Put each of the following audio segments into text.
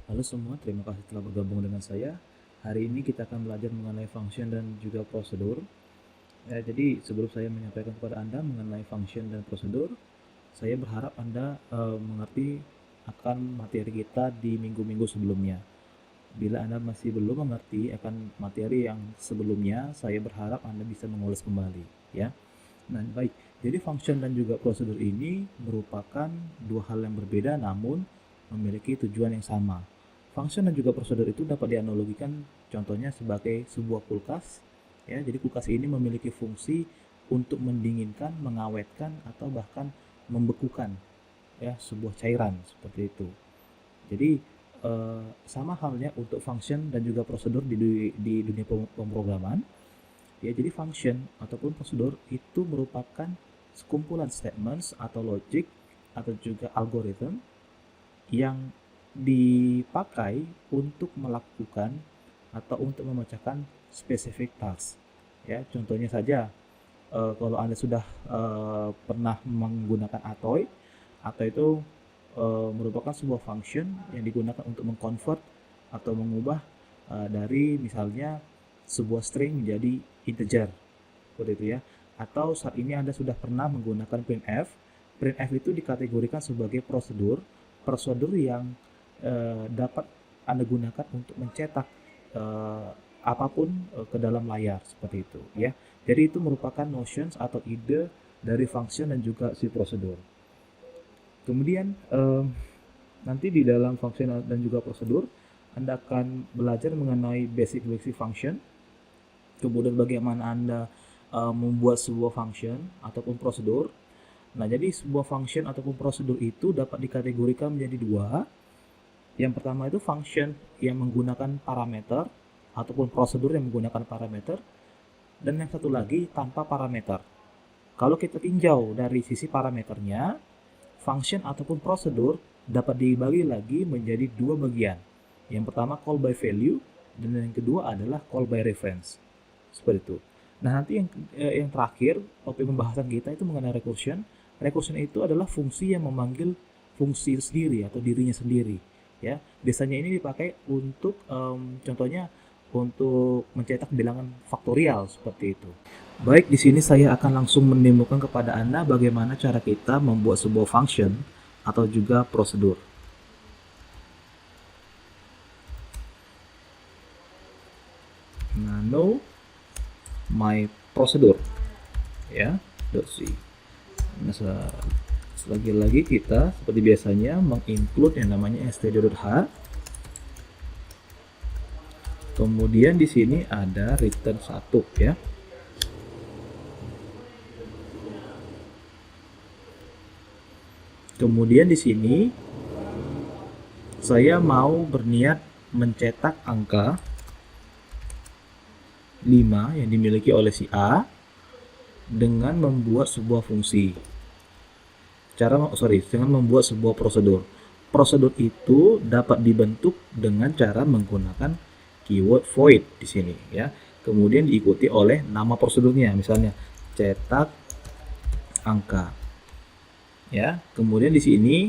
Halo semua, terima kasih telah bergabung dengan saya. Hari ini kita akan belajar mengenai function dan juga prosedur. Jadi sebelum saya menyampaikan kepada Anda mengenai function dan prosedur, saya berharap Anda mengerti akan materi kita di minggu-minggu sebelumnya. Bila Anda masih belum mengerti akan materi yang sebelumnya, saya berharap Anda bisa mengulas kembali, ya. Nah, baik. Jadi function dan juga prosedur ini merupakan dua hal yang berbeda namun memiliki tujuan yang sama. Function dan juga prosedur itu dapat dianalogikan contohnya sebagai sebuah kulkas. Ya, jadi kulkas ini memiliki fungsi untuk mendinginkan, mengawetkan atau bahkan membekukan ya sebuah cairan seperti itu. Jadi sama halnya untuk function dan juga prosedur di dunia pemrograman. Ya, jadi function ataupun prosedur itu merupakan sekumpulan statements atau logic atau juga algoritma yang dipakai untuk melakukan atau untuk memecahkan spesifik task. Ya, contohnya saja kalau Anda sudah pernah menggunakan Atoy, Atoy itu merupakan sebuah function yang digunakan untuk mengconvert atau mengubah dari misalnya sebuah string menjadi integer seperti itu ya. Atau saat ini Anda sudah pernah menggunakan printf. Printf itu dikategorikan sebagai prosedur yang dapat Anda gunakan untuk mencetak apapun ke dalam layar seperti itu ya. Jadi itu merupakan notions atau ide dari function dan juga si prosedur. Kemudian nanti di dalam function dan juga prosedur Anda akan belajar mengenai basic function. Kemudian bagaimana Anda membuat sebuah function ataupun prosedur. Nah, jadi sebuah function ataupun prosedur itu dapat dikategorikan menjadi dua. Yang pertama itu function yang menggunakan parameter ataupun prosedur yang menggunakan parameter, dan yang satu lagi tanpa parameter. Kalau kita tinjau dari sisi parameternya, function ataupun prosedur dapat dibagi lagi menjadi dua bagian. Yang pertama call by value dan yang kedua adalah call by reference. Seperti itu. Nah, nanti yang terakhir topik pembahasan kita itu mengenai recursion. Recursion itu adalah fungsi yang memanggil fungsi sendiri atau dirinya sendiri. Ya, biasanya ini dipakai untuk contohnya untuk mencetak bilangan faktorial seperti itu. Baik, di sini saya akan langsung mendemokkan kepada Anda bagaimana cara kita membuat sebuah function atau juga prosedur. Nano my prosedur ya .c. Nah, lagi kita seperti biasanya menginclude yang namanya std.h. Kemudian di sini ada return 1 ya. Kemudian di sini saya mau berniat mencetak angka 5 yang dimiliki oleh si A dengan membuat sebuah fungsi. Dengan membuat sebuah prosedur. Prosedur itu dapat dibentuk dengan cara menggunakan keyword void di sini ya. Kemudian diikuti oleh nama prosedurnya, misalnya cetak angka. Ya, kemudian di sini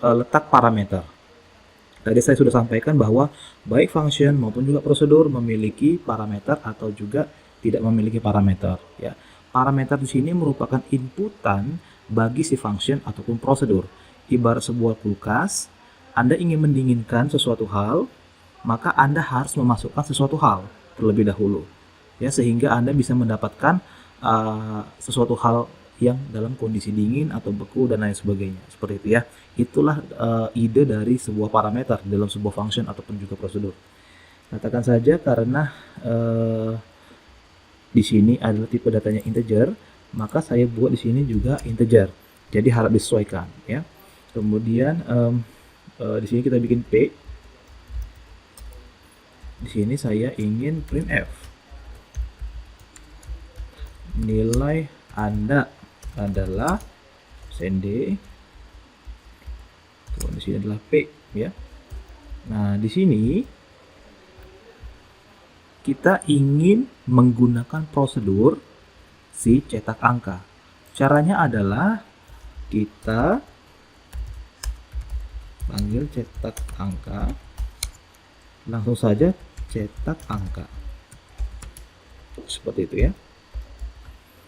letak parameter. Tadi saya sudah sampaikan bahwa baik function maupun juga prosedur memiliki parameter atau juga tidak memiliki parameter. Ya, parameter di sini merupakan inputan bagi si function ataupun prosedur. Ibarat sebuah kulkas, Anda ingin mendinginkan sesuatu hal, maka Anda harus memasukkan sesuatu hal terlebih dahulu, ya, sehingga Anda bisa mendapatkan sesuatu hal yang dalam kondisi dingin atau beku dan lain sebagainya seperti itu ya. Itulah ide dari sebuah parameter dalam sebuah function ataupun juga prosedur. Katakan saja karena di sini adalah tipe datanya integer, maka saya buat di sini juga integer. Jadi harap disesuaikan ya. Kemudian di sini kita bikin p. Di sini saya ingin printf. Nilai Anda adalah send. Di sini adalah p ya. Nah, di sini kita ingin menggunakan prosedur si cetak angka. Caranya adalah kita panggil cetak angka, langsung saja cetak angka. Seperti itu ya.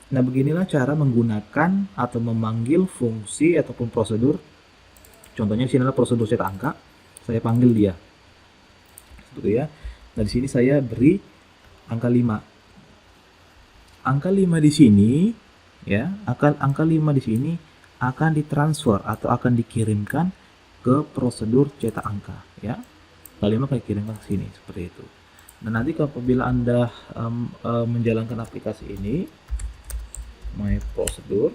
Nah, beginilah cara menggunakan atau memanggil fungsi ataupun prosedur. Contohnya di sini adalah prosedur cetak angka. Saya panggil dia. Seperti ya. Nah, di sini saya beri angka 5. Angka 5 di sini ya, angka 5 di sini akan ditransfer atau akan dikirimkan ke prosedur cetak angka ya. Angka 5 akan dikirimkan ke sini seperti itu. Nah, nanti apabila Anda menjalankan aplikasi ini, My Prosedur,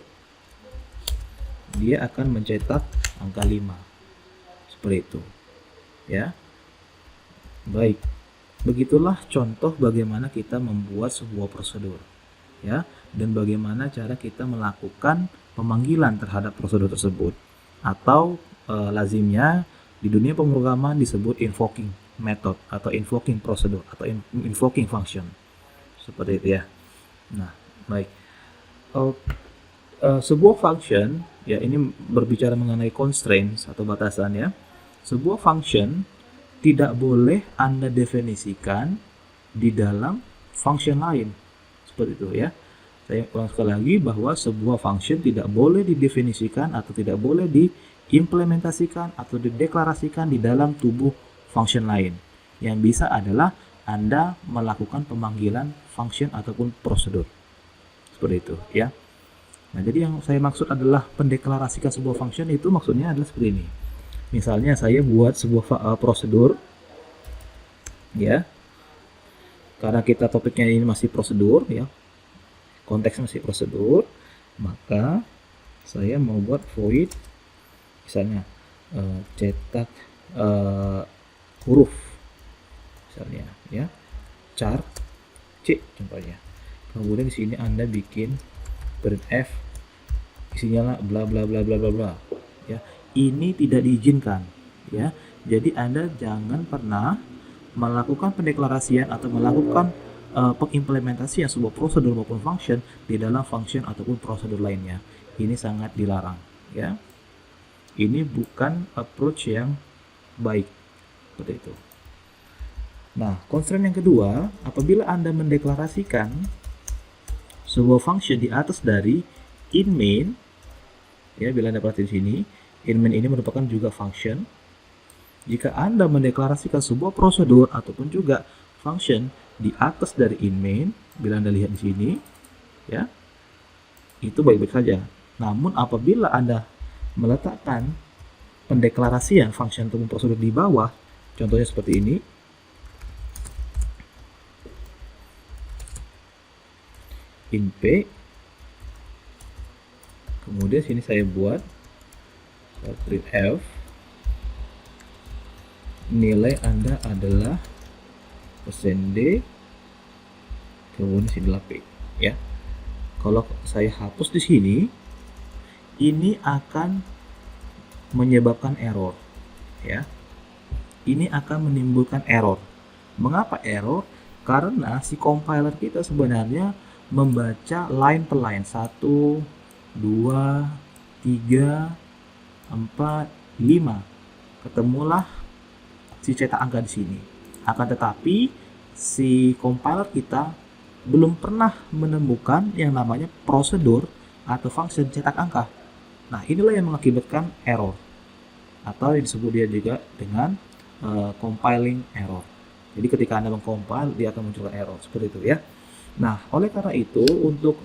dia akan mencetak angka 5 seperti itu ya. Baik, begitulah contoh bagaimana kita membuat sebuah prosedur ya, dan bagaimana cara kita melakukan pemanggilan terhadap prosedur tersebut, atau lazimnya di dunia pemrograman disebut invoking method atau invoking prosedur atau invoking function seperti itu ya. Nah, baik. Sebuah function ya, ini berbicara mengenai constraints atau batasan ya. Sebuah function tidak boleh Anda definisikan di dalam function lain seperti itu ya. Saya ulang sekali lagi bahwa sebuah function tidak boleh didefinisikan atau tidak boleh diimplementasikan atau dideklarasikan di dalam tubuh function lain. Yang bisa adalah Anda melakukan pemanggilan function ataupun prosedur seperti itu ya. Nah, jadi yang saya maksud adalah pendeklarasikan sebuah function itu maksudnya adalah seperti ini. Misalnya saya buat sebuah prosedur ya, karena kita topiknya ini masih prosedur ya, konteksnya masih prosedur, maka saya mau buat void misalnya cetak huruf misalnya ya, char C contohnya. Kemudian di sini Anda bikin printf, isinya bla bla bla bla bla bla ya. Ini tidak diizinkan ya. Jadi Anda jangan pernah melakukan pendeklarasian atau melakukan pengimplementasian sebuah prosedur maupun function di dalam function ataupun prosedur lainnya. Ini sangat dilarang ya. Ini bukan approach yang baik seperti itu. Nah, constraint yang kedua, apabila Anda mendeklarasikan sebuah function di atas dari in main ya, bila Anda perhatikan di sini, in main ini merupakan juga function. Jika Anda mendeklarasikan sebuah prosedur ataupun juga function di atas dari in main, bila Anda lihat di sini ya, itu baik-baik saja. Namun apabila Anda meletakkan pendeklarasian function ataupun prosedur di bawah, contohnya seperti ini, in P, kemudian sini saya buat printf, nilai Anda adalah %d, kemudian sini adalah P ya. Kalau saya hapus di sini, ini akan menyebabkan error ya. Ini akan menimbulkan error. Mengapa error? Karena si compiler kita sebenarnya membaca line per line, 1, 2, 3, 4, 5. Ketemulah si cetak angka di sini. Akan tetapi si compiler kita belum pernah menemukan yang namanya prosedur atau function cetak angka. Nah, inilah yang mengakibatkan error, atau yang disebut dia juga dengan compiling error. Jadi ketika Anda mengcompile, dia akan munculkan error seperti itu ya. Nah, oleh karena itu, untuk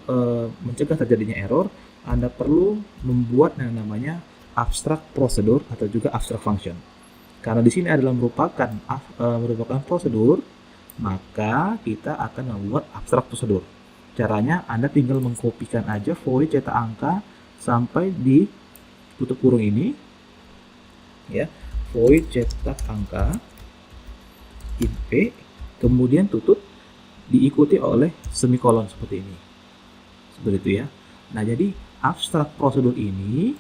mencegah terjadinya error, Anda perlu membuat yang namanya abstract prosedur atau juga abstract function. Karena di sini adalah merupakan prosedur, maka kita akan membuat abstract prosedur. Caranya Anda tinggal mengkopikan aja void cetak angka sampai di tutup kurung ini, ya, void cetak angka in P, kemudian tutup, diikuti oleh semikolon seperti ini, seperti itu ya. Nah, jadi abstract prosedur ini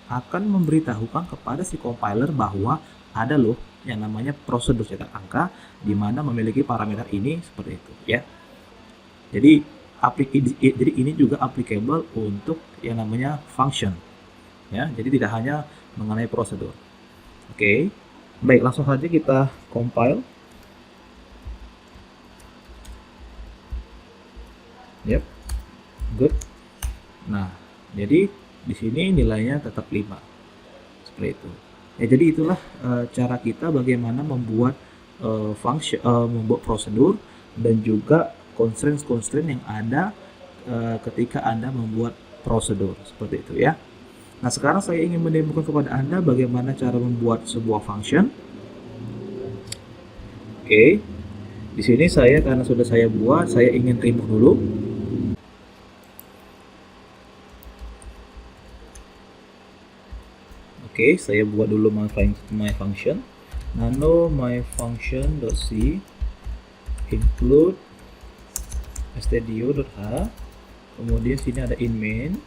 akan memberitahukan kepada si compiler bahwa ada loh yang namanya prosedur cetak angka di mana memiliki parameter ini seperti itu ya. Jadi ini juga applicable untuk yang namanya function ya. Jadi tidak hanya mengenai prosedur. Oke. Baik, langsung saja kita compile. Yep, good. Nah, jadi di sini nilainya tetap 5. Seperti itu. Ya, jadi itulah cara kita bagaimana membuat membuat prosedur dan juga constraint yang ada ketika Anda membuat prosedur seperti itu ya. Nah, sekarang saya ingin mendemokan kepada Anda bagaimana cara membuat sebuah function. Oke. Di sini saya karena sudah saya buat, saya ingin remove dulu. Oke, saya buat dulu my function. Nano my function.c include stdio.h. Kemudian sini ada in main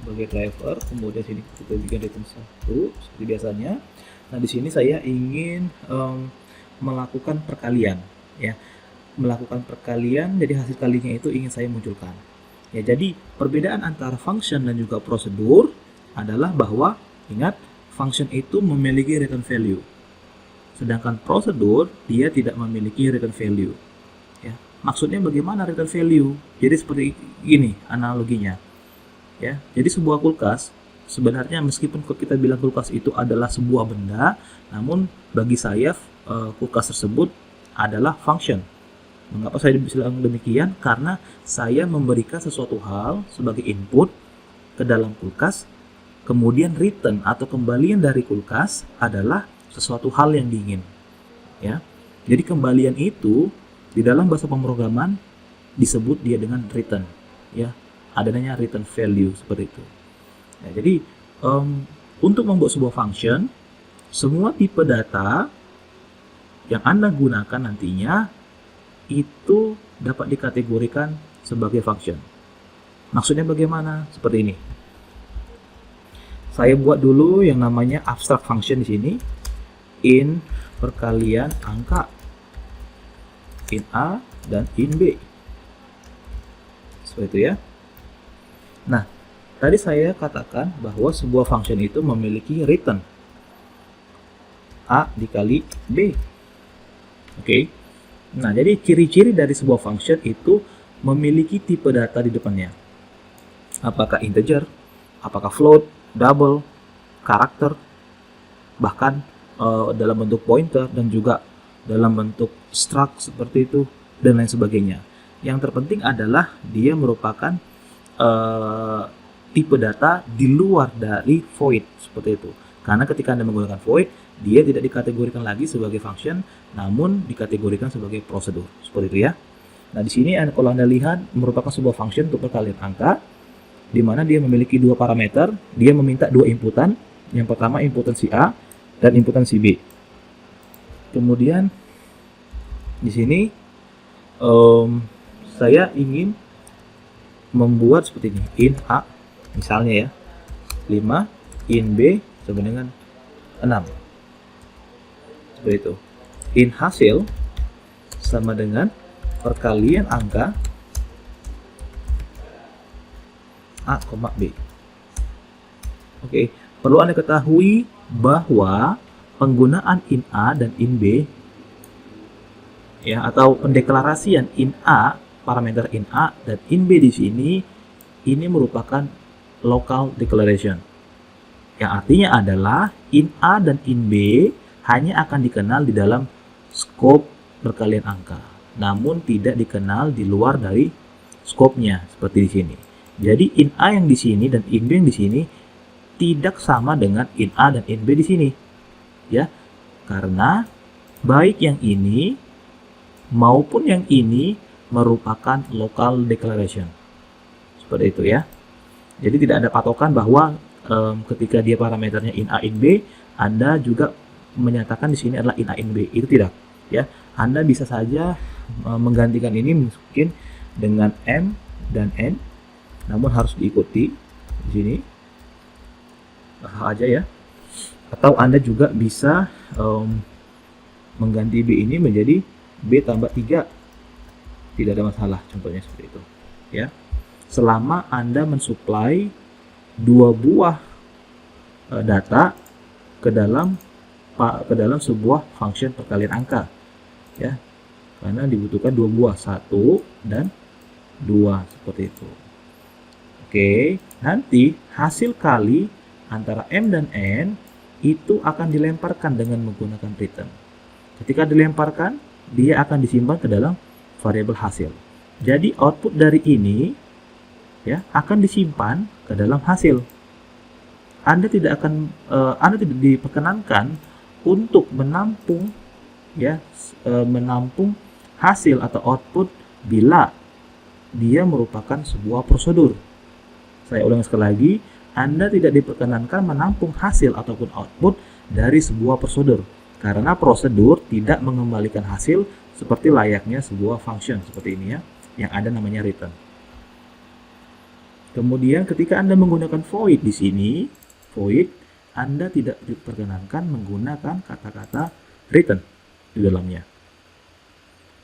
sebagai driver. Kemudian sini kita bikin return 1 seperti biasanya. Nah, di sini saya ingin melakukan perkalian ya. Melakukan perkalian, jadi hasil kalinya itu ingin saya munculkan. Ya, jadi perbedaan antara function dan juga prosedur adalah bahwa ingat, function itu memiliki return value. Sedangkan prosedur dia tidak memiliki return value. Ya, maksudnya bagaimana return value? Jadi seperti ini analoginya. Ya, jadi sebuah kulkas sebenarnya meskipun kita bilang kulkas itu adalah sebuah benda, namun bagi saya kulkas tersebut adalah function. Mengapa saya bilang demikian? Karena saya memberikan sesuatu hal sebagai input ke dalam kulkas, kemudian return atau kembalian dari kulkas adalah sesuatu hal yang diingin. Ya, jadi kembalian itu di dalam bahasa pemrograman disebut dia dengan return. Ya, adanya return value seperti itu. Ya, jadi untuk membuat sebuah function, semua tipe data yang Anda gunakan nantinya itu dapat dikategorikan sebagai function. Maksudnya bagaimana? Seperti ini. Saya buat dulu yang namanya abstract function di sini. In perkalian angka. In A dan in B. Seperti itu ya. Nah, tadi saya katakan bahwa sebuah function itu memiliki return A dikali B. Oke. Nah, jadi ciri-ciri dari sebuah function itu memiliki tipe data di depannya. Apakah integer, apakah float, double, karakter, bahkan dalam bentuk pointer dan juga dalam bentuk struct seperti itu dan lain sebagainya. Yang terpenting adalah dia merupakan tipe data di luar dari void seperti itu. Karena ketika Anda menggunakan void, dia tidak dikategorikan lagi sebagai function, namun dikategorikan sebagai prosedur. Seperti itu ya. Nah, di sini kalau Anda lihat merupakan sebuah function untuk perkalian angka, di mana dia memiliki dua parameter, dia meminta dua inputan. Yang pertama inputan si A dan inputan si B. Kemudian di sini saya ingin membuat seperti ini, in A misalnya ya 5, in B sama dengan 6. Seperti itu. In hasil sama dengan perkalian angka A, B. Oke, perlu Anda ketahui bahwa penggunaan in A dan in B ya, atau pendeklarasian in A, parameter in A dan in B di sini ini merupakan local declaration. Yang artinya adalah in A dan in B hanya akan dikenal di dalam scope perkalian angka, namun tidak dikenal di luar dari scope-nya seperti di sini. Jadi in A yang di sini dan in B yang di sini tidak sama dengan in A dan in B di sini. Ya. Karena baik yang ini maupun yang ini merupakan local declaration. Seperti itu ya. Jadi tidak ada patokan bahwa ketika dia parameternya in A in B, Anda juga menyatakan di sini adalah in A in B. Itu tidak ya. Anda bisa saja menggantikan ini mungkin dengan M dan N, namun harus diikuti di sini aja ya. Atau Anda juga bisa mengganti B ini menjadi B tambah 3. Tidak ada masalah, contohnya seperti itu ya. Selama Anda mensuplai dua buah data ke dalam ke dalam sebuah function perkalian angka, ya, karena dibutuhkan dua buah, 1 dan 2 seperti itu. Oke, nanti hasil kali antara M dan N itu akan dilemparkan dengan menggunakan return. Ketika dilemparkan, dia akan disimpan ke dalam variabel hasil. Jadi output dari ini, ya, akan disimpan ke dalam hasil. Anda tidak diperkenankan untuk menampung, ya, menampung hasil atau output bila dia merupakan sebuah prosedur. Saya ulang sekali lagi, Anda tidak diperkenankan menampung hasil ataupun output dari sebuah prosedur, karena prosedur tidak mengembalikan hasil seperti layaknya sebuah function seperti ini, ya, yang ada namanya return. Kemudian ketika Anda menggunakan void di sini, void, Anda tidak diperkenankan menggunakan kata-kata return di dalamnya.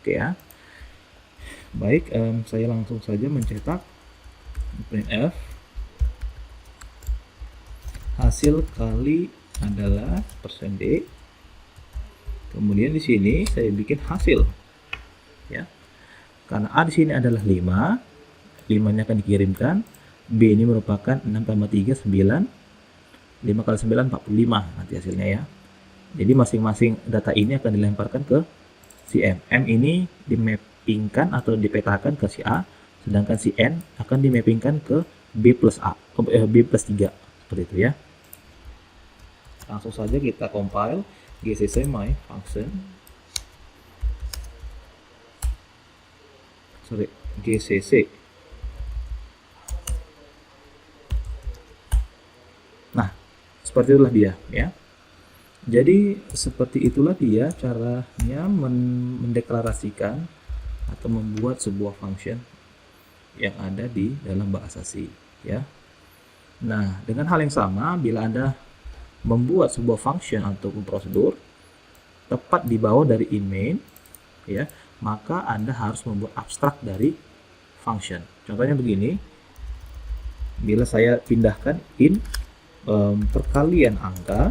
Oke, ya. Baik, saya langsung saja mencetak printf hasil kali adalah %d. Kemudian di sini saya bikin hasil, ya. Karena A di sini adalah 5, 5-nya akan dikirimkan. B ini merupakan 6 tambah 3 9, 5 kali 9 45 nanti hasilnya, ya. Jadi masing-masing data ini akan dilemparkan ke si M. M ini dimappingkan atau dipetakan ke si A, sedangkan si N akan dimappingkan ke B plus 3 seperti itu, ya. Langsung saja kita compile gcc my function, gcc. Nah, seperti itulah dia, ya. Jadi seperti itulah dia caranya mendeklarasikan atau membuat sebuah function yang ada di dalam bahasa C, ya. Nah, dengan hal yang sama, bila Anda membuat sebuah function ataupun prosedur tepat di bawah dari in main, ya, maka Anda harus membuat abstrak dari function. Contohnya begini, bila saya pindahkan in perkalian angka,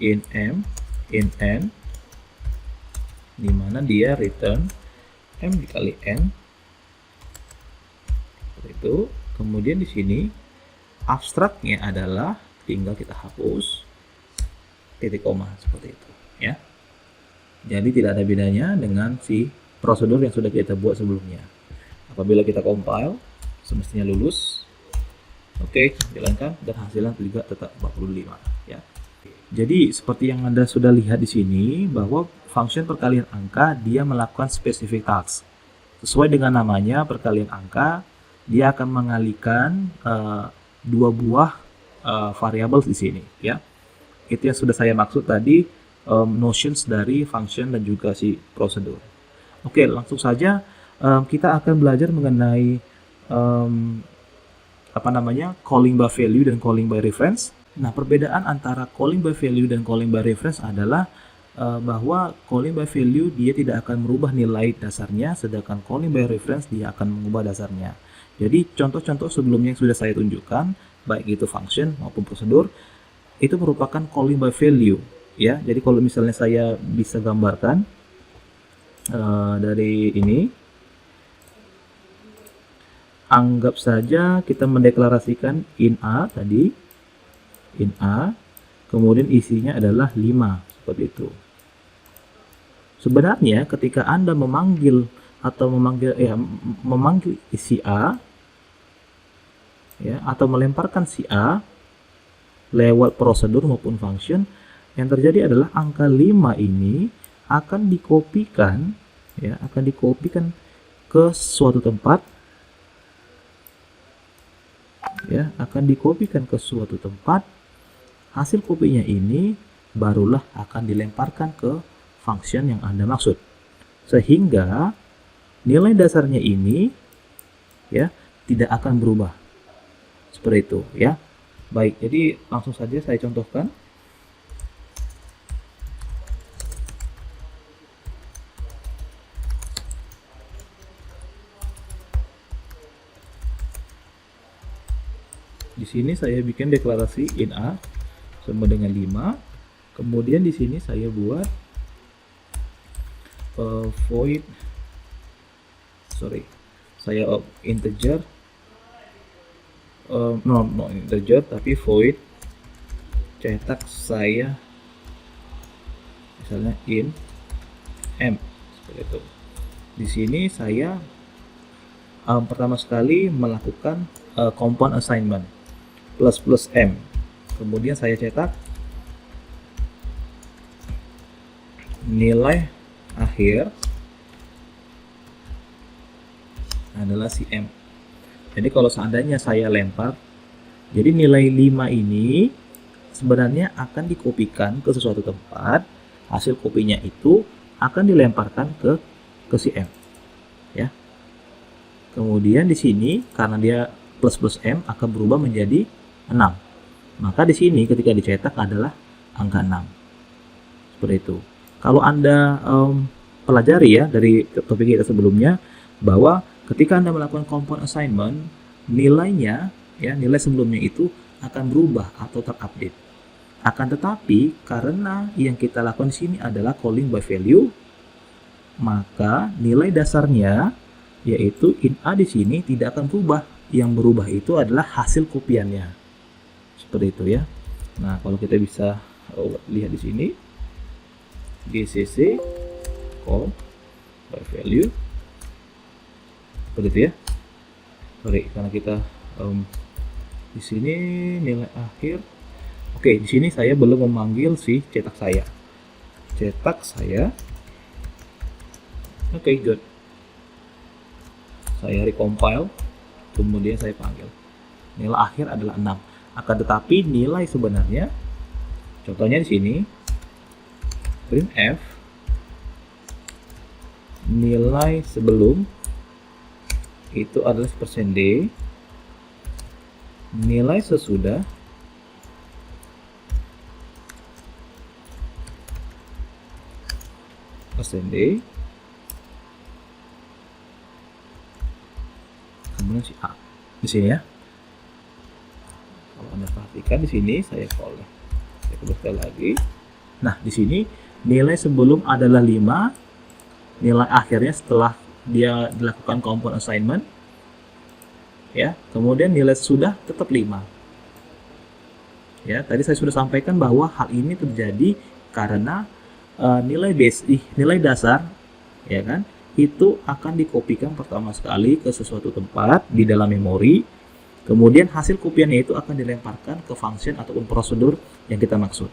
in M, in N, di mana dia return M dikali N, seperti itu. Kemudian di sini abstraknya adalah tinggal kita hapus titik koma seperti itu, ya. Jadi tidak ada bedanya dengan si prosedur yang sudah kita buat sebelumnya. Apabila kita compile, semestinya lulus. Oke, jalankan dan hasilnya juga tetap 45, ya. Jadi seperti yang Anda sudah lihat di sini, bahwa function perkalian angka dia melakukan specific task. Sesuai dengan namanya, perkalian angka, dia akan mengalihkan dua buah variabel di sini, ya. Itu yang sudah saya maksud tadi, notions dari function dan juga si prosedur. Oke, langsung saja kita akan belajar mengenai calling by value dan calling by reference. Nah, perbedaan antara calling by value dan calling by reference adalah bahwa calling by value dia tidak akan merubah nilai dasarnya, sedangkan calling by reference dia akan mengubah dasarnya. Jadi contoh-contoh sebelumnya yang sudah saya tunjukkan, baik itu function maupun prosedur, itu merupakan calling by value, ya. Jadi kalau misalnya saya bisa gambarkan dari ini, anggap saja kita mendeklarasikan in A tadi, in A, kemudian isinya adalah 5, seperti itu. Sebenarnya ketika Anda memanggil si A, ya, atau melemparkan si A lewat prosedur maupun function, yang terjadi adalah angka 5 ini akan dikopikan, ya, ke suatu tempat, ya, hasil kopinya ini barulah akan dilemparkan ke function yang Anda maksud, sehingga nilai dasarnya ini, ya, tidak akan berubah seperti itu, ya. Baik, jadi langsung saja saya contohkan. Di sini saya bikin deklarasi in A sama dengan 5, Kemudian di sini saya buat void, saya integer, no integer tapi void cetak saya misalnya in m, seperti itu. Di sini saya pertama sekali melakukan compound assignment plus m, kemudian saya cetak nilai akhir adalah si m. Jadi kalau seandainya saya lempar, jadi nilai 5 ini sebenarnya akan dikopikan ke sesuatu tempat, hasil kopinya itu akan dilemparkan ke si m, ya. Kemudian di sini karena dia plus m akan berubah menjadi 6. Maka di sini ketika dicetak adalah angka 6. Seperti itu. Kalau Anda pelajari ya dari topik kita sebelumnya, bahwa ketika Anda melakukan compound assignment, nilainya ya, nilai sebelumnya itu akan berubah atau terupdate. Akan tetapi karena yang kita lakukan di sini adalah calling by value, maka nilai dasarnya yaitu in A di sini tidak akan berubah. Yang berubah itu adalah hasil kopiannya. Seperti itu ya. Nah, kalau kita bisa lihat di sini GCC call by value, seperti itu ya. Sorry, karena kita di sini nilai akhir. Oke, di sini saya belum memanggil si cetak saya. Oke, good. Saya recompile, kemudian saya panggil. Nilai akhir adalah 6. Akan tetapi nilai sebenarnya, contohnya di sini printf nilai sebelum itu adalah %d, nilai sesudah %d, kemudian si A di sini ya. Kalau Anda perhatikan di sini saya call, saya coba sekali lagi. Nah, di sini nilai sebelum adalah 5, nilai akhirnya setelah dia dilakukan compound assignment ya, kemudian nilai sudah tetap 5 ya. Tadi saya sudah sampaikan bahwa hal ini terjadi karena nilai dasar ya kan, itu akan dikopikan pertama sekali ke sesuatu tempat di dalam memori, kemudian hasil kopiannya itu akan dilemparkan ke function ataupun prosedur yang kita maksud.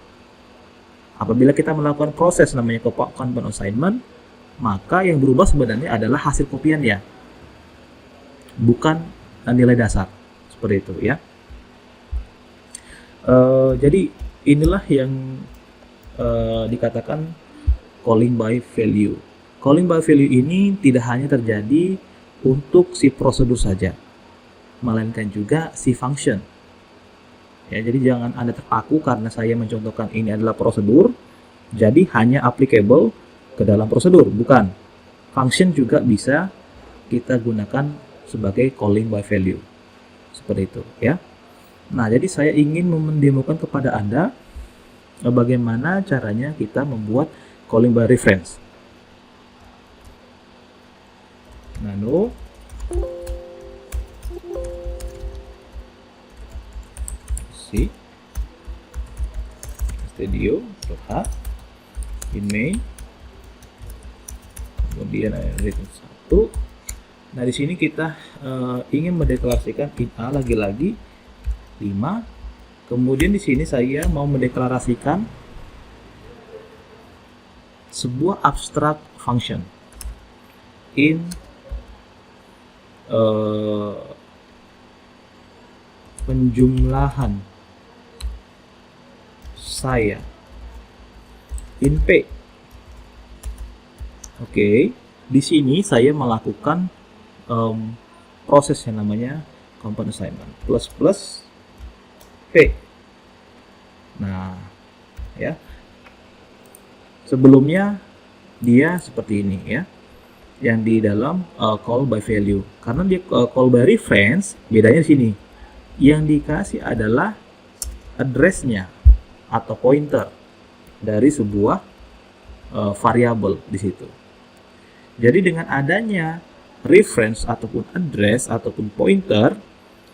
Apabila kita melakukan proses namanya compound assignment, maka yang berubah sebenarnya adalah hasil kopiannya, bukan nilai dasar. Seperti itu ya. Jadi inilah yang dikatakan calling by value. Calling by value ini tidak hanya terjadi untuk si prosedur saja, melainkan juga si function. Ya, jadi jangan Anda terpaku karena saya mencontohkan ini adalah prosedur, jadi hanya applicable ke dalam prosedur, bukan. Function juga bisa kita gunakan sebagai calling by value. Seperti itu ya. Nah, jadi saya ingin mendemokan kepada Anda bagaimana caranya kita membuat calling by reference. Nano si studio.h in main, kemudian ada return 1. Nah, di sini kita ingin mendeklarasikan in A lagi-lagi 5. Kemudian di sini saya mau mendeklarasikan sebuah abstract function in penjumlahan saya in P. Oke, di sini saya melakukan proses yang namanya compound assignment plus P. Nah, ya. Sebelumnya dia seperti ini ya. Yang di dalam call by value. Karena dia call by reference, bedanya di sini. Yang dikasih adalah address-nya atau pointer. dari sebuah variabel di situ. Jadi dengan adanya reference ataupun address ataupun pointer,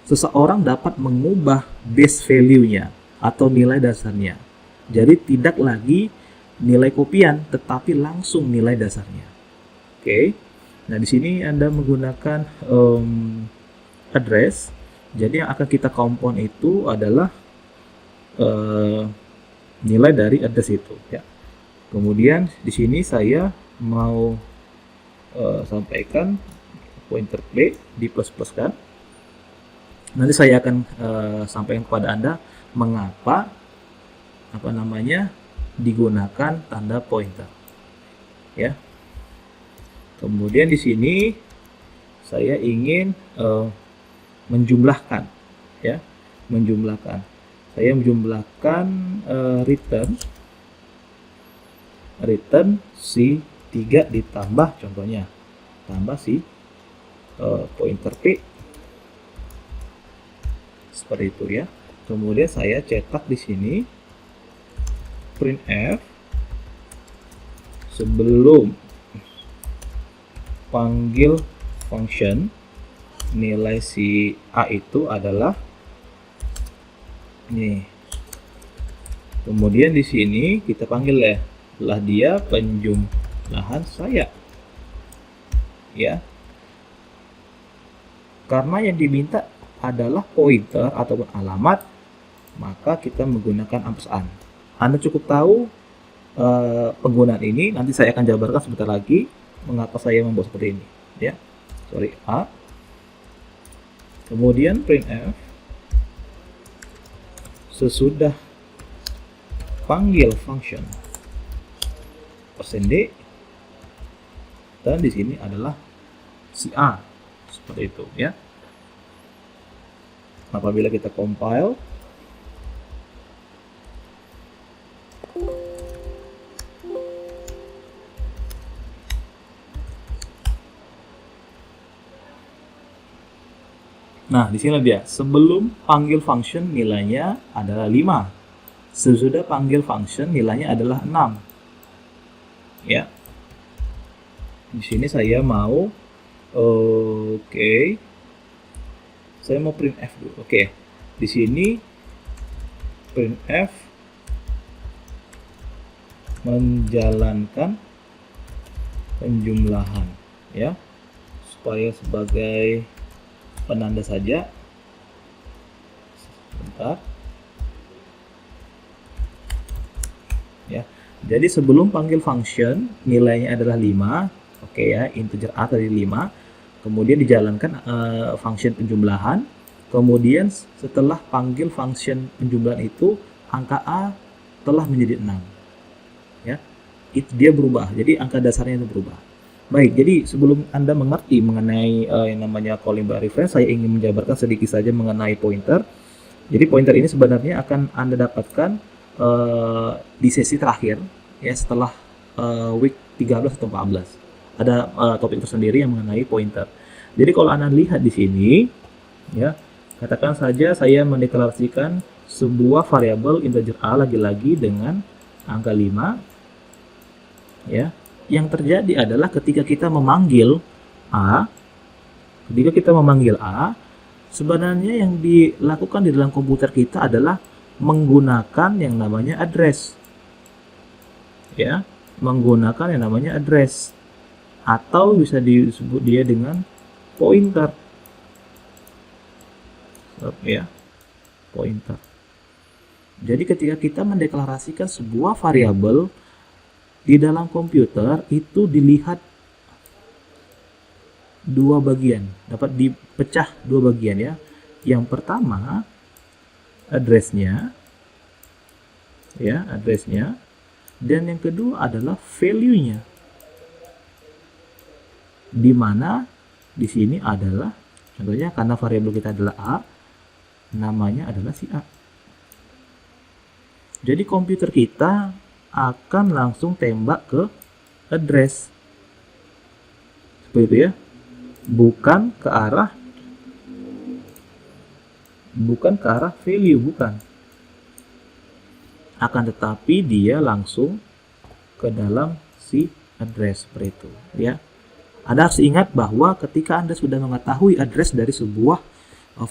seseorang dapat mengubah base value-nya atau nilai dasarnya. Jadi tidak lagi nilai kopian, tetapi langsung nilai dasarnya. Oke. Nah, di sini Anda menggunakan address. Jadi yang akan kita kompon itu adalah nilai dari address itu, ya. Kemudian di sini saya mau sampaikan pointer play di plus kan. Nanti saya akan sampaikan kepada Anda mengapa digunakan tanda pointer, ya. Kemudian di sini saya ingin menjumlahkan, ya, menjumlahkan. Saya menjumlahkan return si 3 ditambah contohnya tambah si pointer p seperti itu, ya. Kemudian saya cetak di sini printf sebelum panggil function nilai si a itu adalah nih. Kemudian di sini kita panggil ya, lah dia penjumlahan saya, ya. Karena yang diminta adalah pointer ataupun alamat, maka kita menggunakan ampersand. Anda cukup tahu penggunaan ini, nanti saya akan jabarkan sebentar lagi mengapa saya membuat seperti ini, ya. Sorry, a. Kemudian printf sesudah panggil function %d, dan di sini adalah si a, seperti itu, ya. Apabila kita compile, nah, di sini dia sebelum panggil function nilainya adalah 5. Sesudah panggil function nilainya adalah 6. Ya. Di sini saya mau saya mau printf dulu. Oke. Di sini printf menjalankan penjumlahan, ya. Supaya sebagai penanda saja. Sebentar. Ya. Jadi sebelum panggil function nilainya adalah 5, oke, ya, integer a tadi 5. Kemudian dijalankan function penjumlahan. Kemudian setelah panggil function penjumlahan itu angka a telah menjadi 6. Ya. Itu dia berubah. Jadi angka dasarnya itu berubah. Baik, jadi sebelum Anda mengerti mengenai yang namanya calling by reference, saya ingin menjabarkan sedikit saja mengenai pointer. Jadi pointer ini sebenarnya akan Anda dapatkan di sesi terakhir, ya, setelah week 13 atau 14. Ada topik tersendiri yang mengenai pointer. Jadi kalau Anda lihat di sini, ya, katakan saja saya mendeklarasikan sebuah variabel integer a lagi-lagi dengan angka 5, ya. Yang terjadi adalah ketika kita memanggil A, sebenarnya yang dilakukan di dalam komputer kita adalah menggunakan yang namanya address. Ya, menggunakan yang namanya address. Atau bisa disebut dia dengan pointer. Ya, pointer. Jadi ketika kita mendeklarasikan sebuah variabel di dalam komputer itu dilihat dua bagian, dapat dipecah dua bagian, ya. Yang pertama address-nya, ya, address-nya, dan yang kedua adalah value-nya. Di mana di sini adalah contohnya karena variabel kita adalah a, namanya adalah si a. Jadi komputer kita akan langsung tembak ke address seperti itu, ya, bukan ke arah value, bukan. akan tetapi dia langsung ke dalam si address seperti itu ya. Anda harus ingat bahwa ketika Anda sudah mengetahui address dari sebuah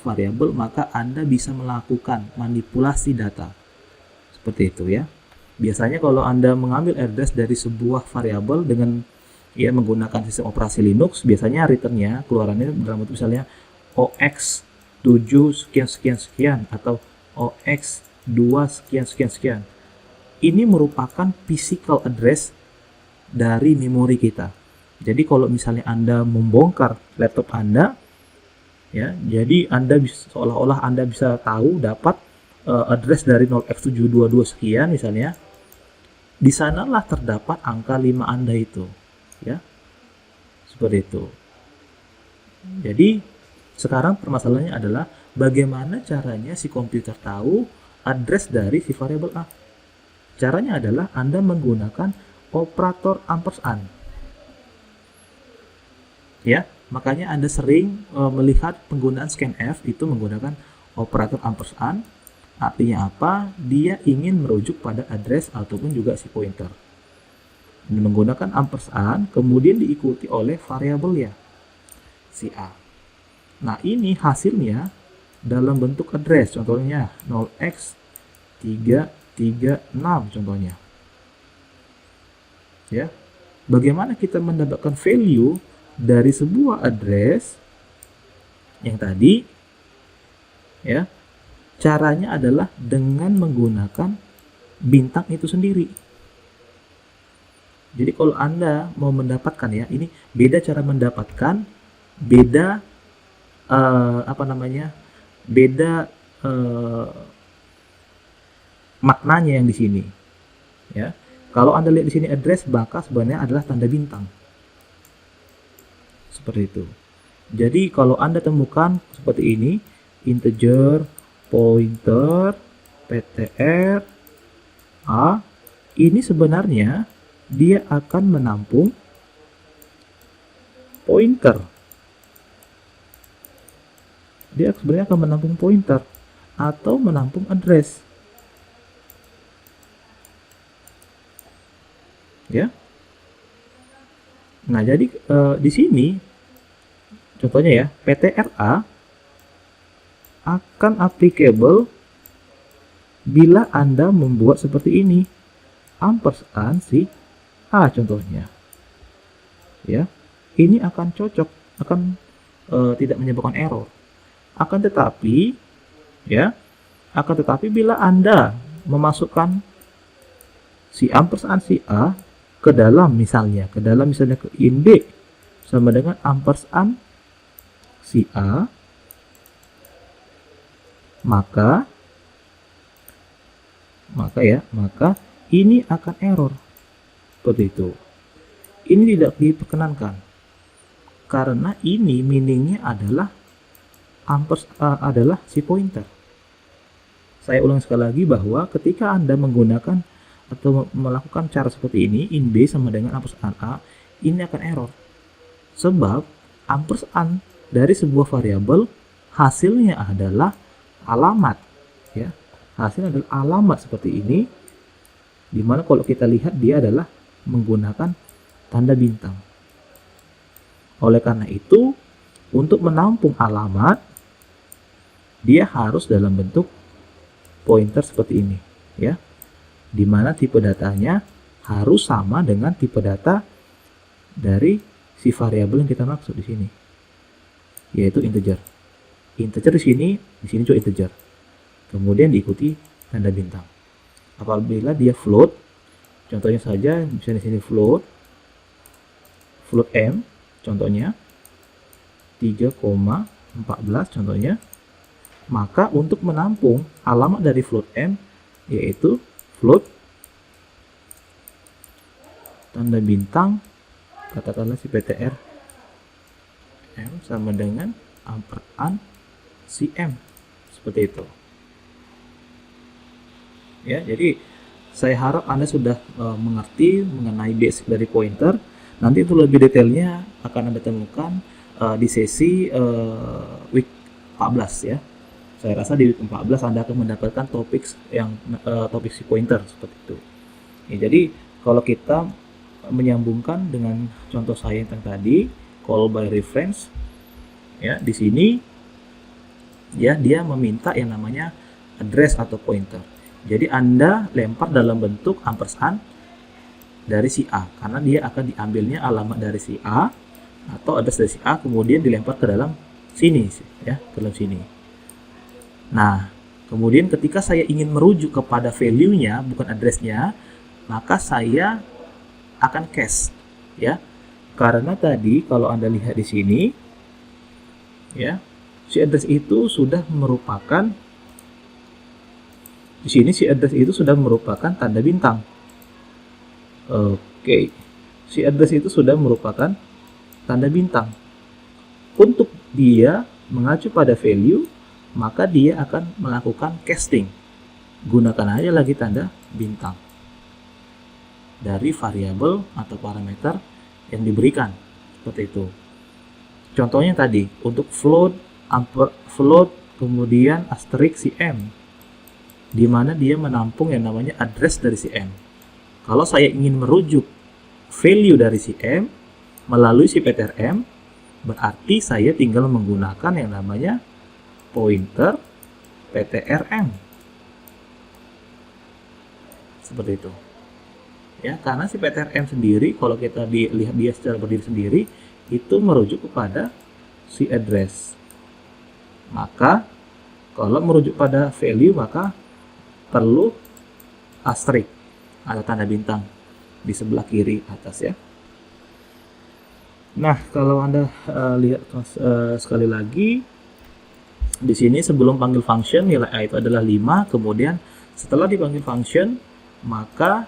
variabel, maka Anda bisa melakukan manipulasi data seperti itu ya. Biasanya kalau Anda mengambil address dari sebuah variabel dengan ya menggunakan sistem operasi Linux, biasanya returnnya keluarannya dalam bentuk misalnya OX 7 sekian sekian sekian atau OX 2 sekian sekian sekian. Ini merupakan physical address dari memori kita. Jadi kalau misalnya Anda membongkar laptop Anda, ya, jadi Anda bisa seolah-olah Anda bisa tahu dapat address dari 0x722 sekian misalnya. Di sanalah terdapat angka 5 Anda itu, ya. Seperti itu. Jadi sekarang permasalahannya adalah bagaimana caranya si komputer tahu address dari si variabel A. Caranya adalah Anda menggunakan operator ampersand. Ya, makanya Anda sering melihat penggunaan scanf itu menggunakan operator ampersand. Artinya apa? Dia ingin merujuk pada address ataupun juga si pointer. Menggunakan ampersand kemudian diikuti oleh variabel ya, si A. Nah, ini hasilnya dalam bentuk address, contohnya 0x336 contohnya. Ya. Bagaimana kita mendapatkan value dari sebuah address yang tadi? Ya. Caranya adalah dengan menggunakan bintang itu sendiri. Jadi kalau Anda mau mendapatkan ya, ini beda cara mendapatkan, beda beda maknanya yang di sini. Ya, kalau Anda lihat di sini address, maka sebenarnya adalah tanda bintang. Seperti itu. Jadi kalau Anda temukan seperti ini, integer, pointer, ptr, a, ini sebenarnya dia akan menampung pointer. Dia sebenarnya akan menampung pointer atau menampung address. Ya. Nah, jadi di sini contohnya ya, ptra akan applicable bila Anda membuat seperti ini. Ampersand si A contohnya. Ya. Ini akan cocok, akan tidak menyebabkan error. Akan tetapi bila Anda memasukkan si ampersand si A ke dalam misalnya ke in B sama dengan ampersand si A, maka ini akan error. Seperti itu. Ini tidak diperkenankan. Karena ini meaningnya adalah adalah si pointer. Saya ulang sekali lagi bahwa ketika Anda menggunakan atau melakukan cara seperti ini, in B sama dengan ampersand A, ini akan error. Sebab ampersand dari sebuah variabel hasilnya adalah alamat. Ya. Hasilnya adalah alamat seperti ini, dimana kalau kita lihat dia adalah menggunakan tanda bintang. Oleh karena itu, untuk menampung alamat, dia harus dalam bentuk pointer seperti ini, ya. Di mana tipe datanya harus sama dengan tipe data dari si variabel yang kita maksud di sini, yaitu integer. Integer di sini juga integer. Kemudian diikuti tanda bintang. Apabila dia float, contohnya saja misalnya di sini float m, contohnya 3,14 contohnya, maka untuk menampung alamat dari float m yaitu float tanda bintang, katakanlah si ptr m sama dengan ampersand si m, seperti itu. Ya, jadi saya harap Anda sudah mengerti mengenai basic dari pointer. Nanti itu lebih detailnya akan Anda temukan di sesi week 14 ya. Saya rasa di week 14 Anda akan mendapatkan topik yang topik si pointer seperti itu. Ya, jadi kalau kita menyambungkan dengan contoh saya yang tadi, call by reference, ya di sini ya dia meminta yang namanya address atau pointer. Jadi Anda lempar dalam bentuk ampersand dari si A, karena dia akan diambilnya alamat dari si A atau address dari si A, kemudian dilempar ke dalam sini, ya, ke dalam sini. Nah, kemudian ketika saya ingin merujuk kepada value-nya, bukan address-nya, maka saya akan cache, ya. Karena tadi kalau Anda lihat di sini, ya, si address itu sudah merupakan di sini si address itu sudah merupakan tanda bintang. Oke. Si address itu sudah merupakan tanda bintang. Untuk dia mengacu pada value, maka dia akan melakukan casting. Gunakan aja lagi tanda bintang dari variabel atau parameter yang diberikan, seperti itu. Contohnya tadi untuk float, kemudian asterisk si M, di mana dia menampung yang namanya address dari si M. Kalau saya ingin merujuk value dari si M melalui si ptrm, berarti saya tinggal menggunakan yang namanya pointer ptrm, seperti itu. Ya, karena si ptrm sendiri, kalau kita lihat dia secara berdiri sendiri, itu merujuk kepada si address. Maka kalau merujuk pada value, maka perlu asterisk atau tanda bintang di sebelah kiri atas, ya. Nah, kalau Anda lihat sekali lagi di sini, sebelum panggil function nilai A itu adalah 5, kemudian setelah dipanggil function maka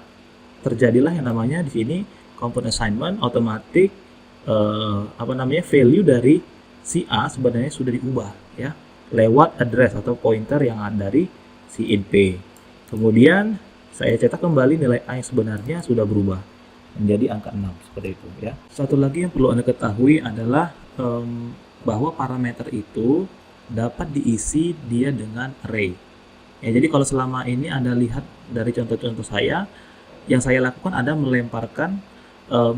terjadilah yang namanya di sini component assignment automatic, value dari si A sebenarnya sudah diubah, ya, lewat address atau pointer yang ada dari si int P. Kemudian saya cetak kembali nilai A yang sebenarnya sudah berubah menjadi angka 6, seperti itu, ya. Satu lagi yang perlu Anda ketahui adalah bahwa parameter itu dapat diisi dia dengan array. Ya, jadi kalau selama ini Anda lihat dari contoh-contoh saya, yang saya lakukan ada melemparkan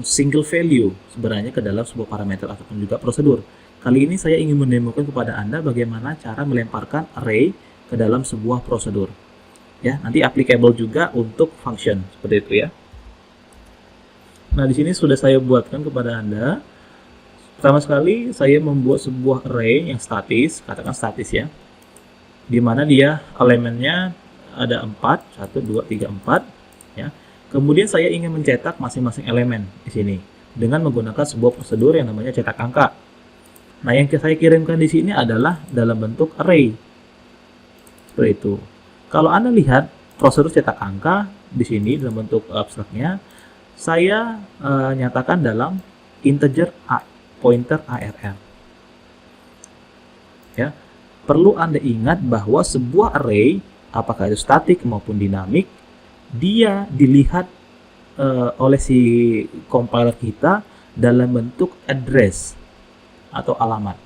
single value sebenarnya ke dalam sebuah parameter ataupun juga prosedur. Kali ini saya ingin mendemokan kepada Anda bagaimana cara melemparkan array ke dalam sebuah prosedur. Ya, nanti applicable juga untuk function, seperti itu, ya. Nah, di sini sudah saya buatkan kepada Anda. Pertama sekali saya membuat sebuah array yang statis, katakan statis, ya, di mana dia elemennya ada 4, 1, 2, 3, 4, ya. Kemudian saya ingin mencetak masing-masing elemen di sini dengan menggunakan sebuah prosedur yang namanya cetak angka. Nah, yang saya kirimkan di sini adalah dalam bentuk array, seperti itu. Kalau Anda lihat prosedur cetak angka di sini dalam bentuk abstraknya, saya nyatakan dalam integer pointer ARR. Ya, perlu Anda ingat bahwa sebuah array, apakah itu statik maupun dinamik, dia dilihat oleh si compiler kita dalam bentuk address atau alamat.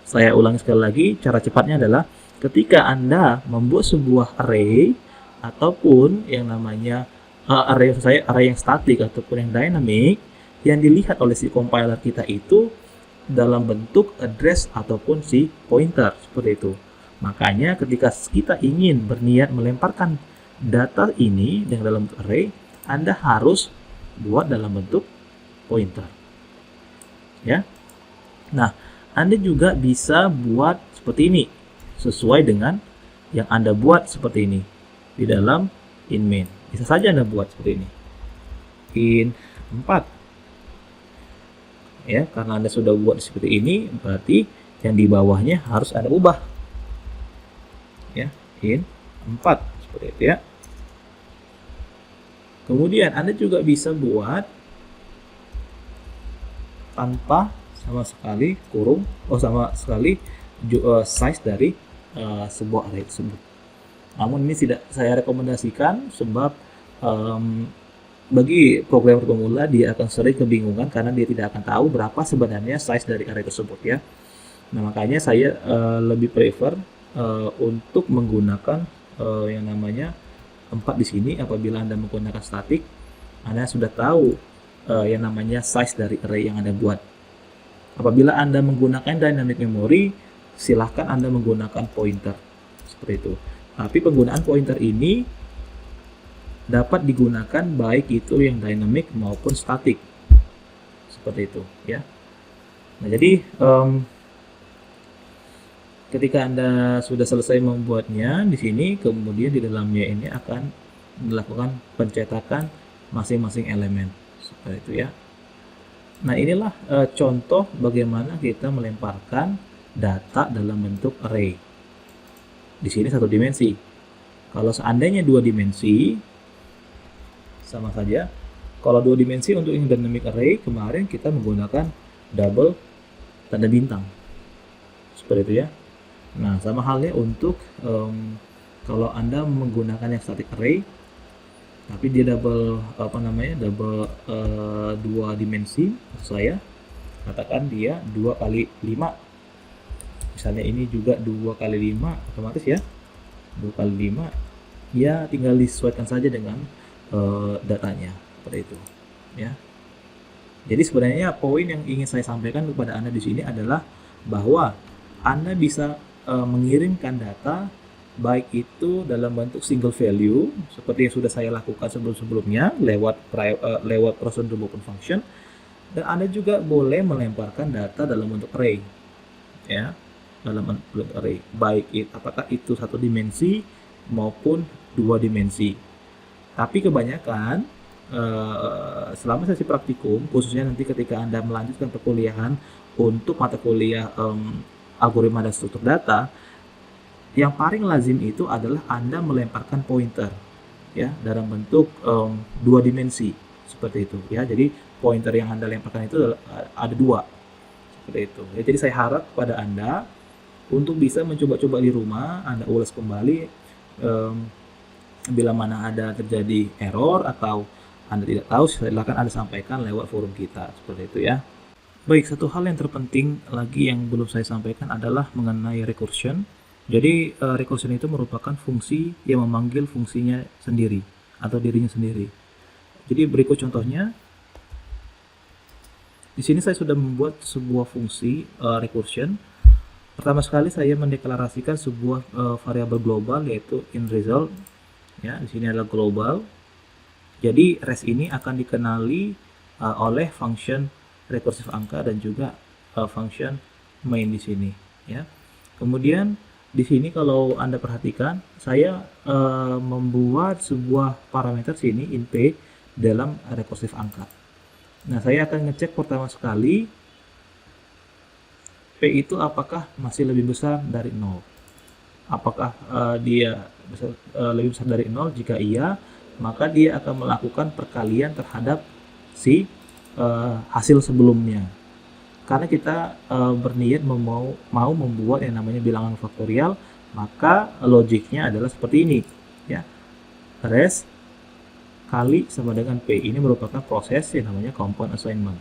Saya ulangi sekali lagi, cara cepatnya adalah ketika Anda membuat sebuah array ataupun yang namanya array yang statik ataupun yang dynamic, yang dilihat oleh si compiler kita itu dalam bentuk address ataupun si pointer, seperti itu. Makanya ketika kita ingin berniat melemparkan data ini dengan dalam bentuk array, Anda harus buat dalam bentuk pointer, ya. Nah, Anda juga bisa buat seperti ini sesuai dengan yang Anda buat seperti ini di dalam in main. Bisa saja Anda buat seperti ini in 4, ya, karena Anda sudah buat seperti ini, berarti yang di bawahnya harus Anda ubah, ya, in 4, seperti itu, ya. Kemudian Anda juga bisa buat tanpa sama sekali sama sekali size dari sebuah array tersebut. Namun ini tidak saya rekomendasikan sebab bagi programmer pemula dia akan sering kebingungan karena dia tidak akan tahu berapa sebenarnya size dari array tersebut, ya. Nah, makanya saya lebih prefer untuk menggunakan yang namanya 4 di sini. Apabila Anda menggunakan statik, Anda sudah tahu yang namanya size dari array yang Anda buat. Apabila Anda menggunakan dynamic memory, silahkan Anda menggunakan pointer seperti itu. Tapi penggunaan pointer ini dapat digunakan baik itu yang dynamic maupun static seperti itu ya. Nah, jadi ketika Anda sudah selesai membuatnya di sini, kemudian di dalamnya ini akan dilakukan pencetakan masing-masing elemen seperti itu ya. Nah, inilah contoh bagaimana kita melemparkan data dalam bentuk array. Di sini satu dimensi. Kalau seandainya dua dimensi, sama saja. Kalau dua dimensi untuk yang dynamic array, kemarin kita menggunakan double tanda bintang. Seperti itu ya. Nah, sama halnya untuk kalau Anda menggunakan yang static array, tapi dia double double dua dimensi, maksud saya katakan dia 2 kali 5, misalnya ini juga 2 kali 5, otomatis ya 2 kali 5 ya, tinggal disesuaikan saja dengan datanya seperti itu ya. Jadi sebenarnya poin yang ingin saya sampaikan kepada Anda di sini adalah bahwa Anda bisa mengirimkan data baik itu dalam bentuk single value seperti yang sudah saya lakukan sebelum-sebelumnya lewat prosedur maupun function, dan Anda juga boleh melemparkan data dalam bentuk array ya, dalam bentuk array, baik apakah itu satu dimensi maupun dua dimensi. Tapi kebanyakan selama sesi praktikum, khususnya nanti ketika Anda melanjutkan perkuliahan untuk mata kuliah algoritma dan struktur data, yang paling lazim itu adalah Anda melemparkan pointer ya dalam bentuk dua dimensi seperti itu ya. Jadi pointer yang Anda lemparkan itu ada dua seperti itu ya. Jadi saya harap kepada Anda untuk bisa mencoba-coba di rumah, Anda ulas kembali bila mana ada terjadi error atau Anda tidak tahu, silakan Anda sampaikan lewat forum kita seperti itu ya. Baik, satu hal yang terpenting lagi yang belum saya sampaikan adalah mengenai recursion. Jadi recursion itu merupakan fungsi yang memanggil fungsinya sendiri atau dirinya sendiri. Jadi berikut contohnya. Di sini saya sudah membuat sebuah fungsi recursion. Pertama sekali saya mendeklarasikan sebuah variabel global yaitu inResult. Ya, di sini adalah global. Jadi res ini akan dikenali oleh function rekursif angka dan juga function main di sini. Ya. Kemudian di sini kalau Anda perhatikan, saya membuat sebuah parameter sini in p dalam rekursif angka. Nah, saya akan ngecek pertama sekali p itu apakah masih lebih besar dari 0. Apakah dia lebih besar dari 0? Jika iya, maka dia akan melakukan perkalian terhadap si hasil sebelumnya. Karena kita berniat mau membuat yang namanya bilangan faktorial, maka logiknya adalah seperti ini ya. Res kali sama dengan P. Ini merupakan proses yang namanya compound assignment.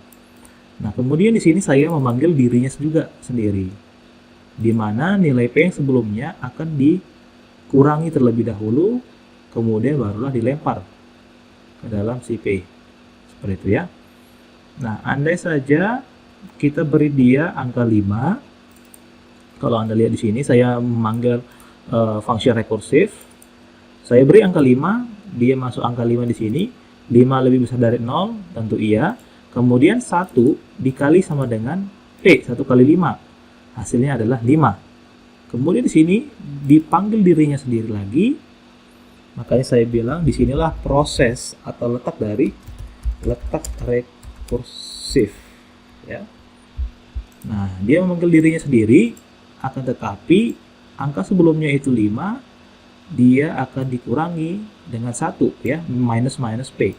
Nah, kemudian di sini saya memanggil dirinya juga sendiri, di mana nilai P yang sebelumnya akan dikurangi terlebih dahulu, kemudian barulah dilempar ke dalam si P. Seperti itu ya. Nah, andai saja kita beri dia angka 5. Kalau Anda lihat di sini, saya memanggil function rekursif. Saya beri angka 5, dia masuk angka 5 di sini. 5 lebih besar dari 0, tentu iya. Kemudian 1 dikali sama dengan P, 1 kali 5. Hasilnya adalah 5. Kemudian di sini dipanggil dirinya sendiri lagi. Makanya saya bilang disinilah proses atau letak rekursif ya. Nah, dia memanggil dirinya sendiri, akan tetapi angka sebelumnya itu 5, dia akan dikurangi dengan 1 ya, minus P.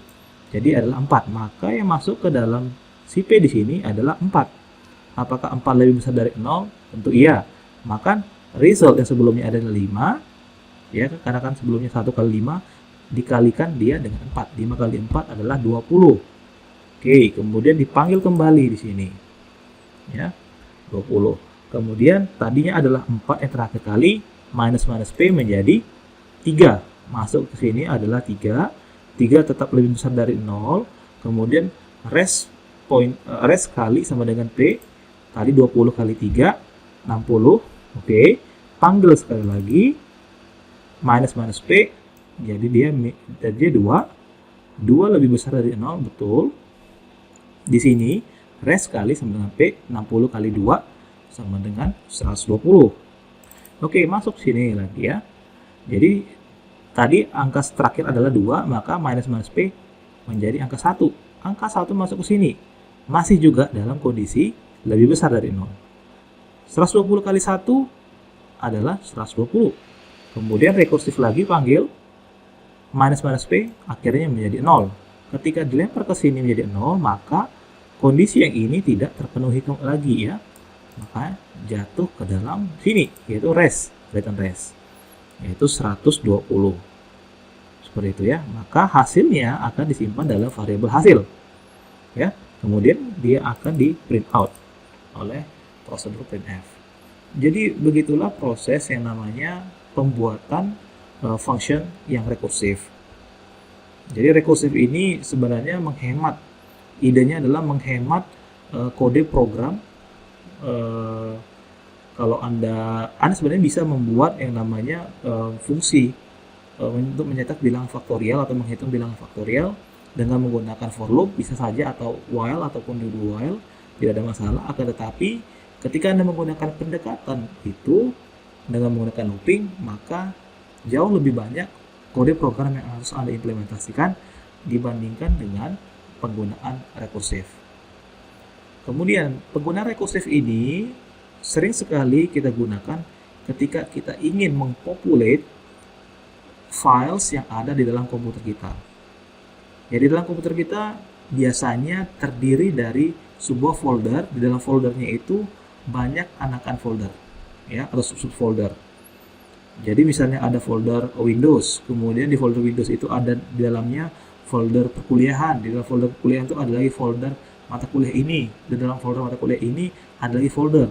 Jadi adalah 4. Maka yang masuk ke dalam si P di sini adalah 4. Apakah 4 lebih besar dari 0? Tentu iya. Maka result yang sebelumnya adalah 5 ya, karena kan sebelumnya 1 kali 5 dikalikan dia dengan 4. 5 kali 4 adalah 20. Oke, kemudian dipanggil kembali di sini. Ya, 20. Kemudian tadinya adalah 4 yang terakhir kali, minus minus P menjadi 3. Masuk ke sini adalah 3. 3 tetap lebih besar dari 0. Kemudian rest kali sama dengan P. Tadi 20 kali 3, 60. Oke. Panggil sekali lagi. Minus minus P. Jadi dia 2. 2 lebih besar dari 0, betul. Di sini, rest kali sama dengan P, 60 kali 2 sama dengan 120. Oke, masuk sini lagi ya. Jadi, tadi angka terakhir adalah 2, maka minus minus P menjadi angka 1. Angka 1 masuk ke sini. Masih juga dalam kondisi lebih besar dari 0. 120 kali 1 adalah 120. Kemudian rekursif lagi panggil. Minus minus P akhirnya menjadi 0. Ketika dilempar ke sini menjadi 0, maka kondisi yang ini tidak terpenuhi lagi ya. Maka jatuh ke dalam sini, yaitu rest, return rest, yaitu 120. Seperti itu ya. Maka hasilnya akan disimpan dalam variabel hasil. Ya. Kemudian dia akan di print out oleh prosedur printf. Jadi begitulah proses yang namanya pembuatan function yang rekursif. Jadi rekursif ini sebenarnya menghemat, idenya adalah menghemat kode program. Kalau Anda sebenarnya bisa membuat yang namanya fungsi untuk mencetak bilangan faktorial atau menghitung bilangan faktorial dengan menggunakan for loop bisa saja, atau while ataupun do while, tidak ada masalah. Akan tetapi ketika Anda menggunakan pendekatan itu dengan menggunakan looping, maka jauh lebih banyak kode program yang harus Anda implementasikan dibandingkan dengan penggunaan rekursif. Kemudian, penggunaan rekursif ini sering sekali kita gunakan ketika kita ingin mempopulate files yang ada di dalam komputer kita. Jadi dalam komputer kita biasanya terdiri dari sebuah folder. Di dalam foldernya itu banyak anakan folder, ya, atau subfolder. Jadi misalnya ada folder Windows, kemudian di folder Windows itu ada di dalamnya folder perkuliahan. Di dalam folder perkuliahan itu ada lagi folder mata kuliah ini. Di dalam folder mata kuliah ini ada lagi folder.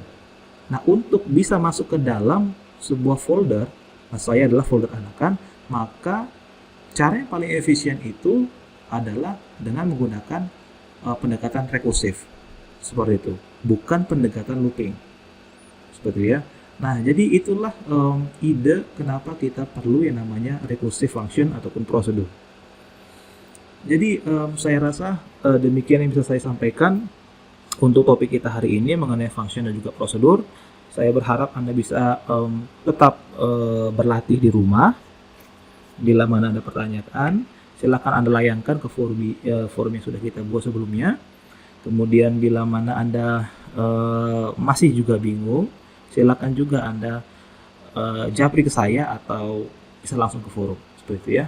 Nah, untuk bisa masuk ke dalam sebuah folder, saya adalah folder anakan, maka cara yang paling efisien itu adalah dengan menggunakan pendekatan rekursif. Seperti itu, bukan pendekatan looping. Seperti itu ya. Nah, jadi itulah ide kenapa kita perlu yang namanya recursive function ataupun prosedur. Jadi saya rasa demikian yang bisa saya sampaikan untuk topik kita hari ini mengenai function dan juga prosedur. Saya berharap Anda bisa tetap berlatih di rumah. Bila mana ada pertanyaan, silakan Anda layangkan ke forum yang sudah kita buat sebelumnya. Kemudian bila mana Anda masih juga bingung, silakan juga Anda japri ke saya atau bisa langsung ke forum, seperti itu ya.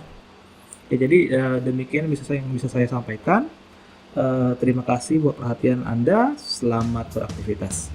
Jadi demikian yang bisa saya sampaikan. Terima kasih buat perhatian Anda. Selamat beraktivitas.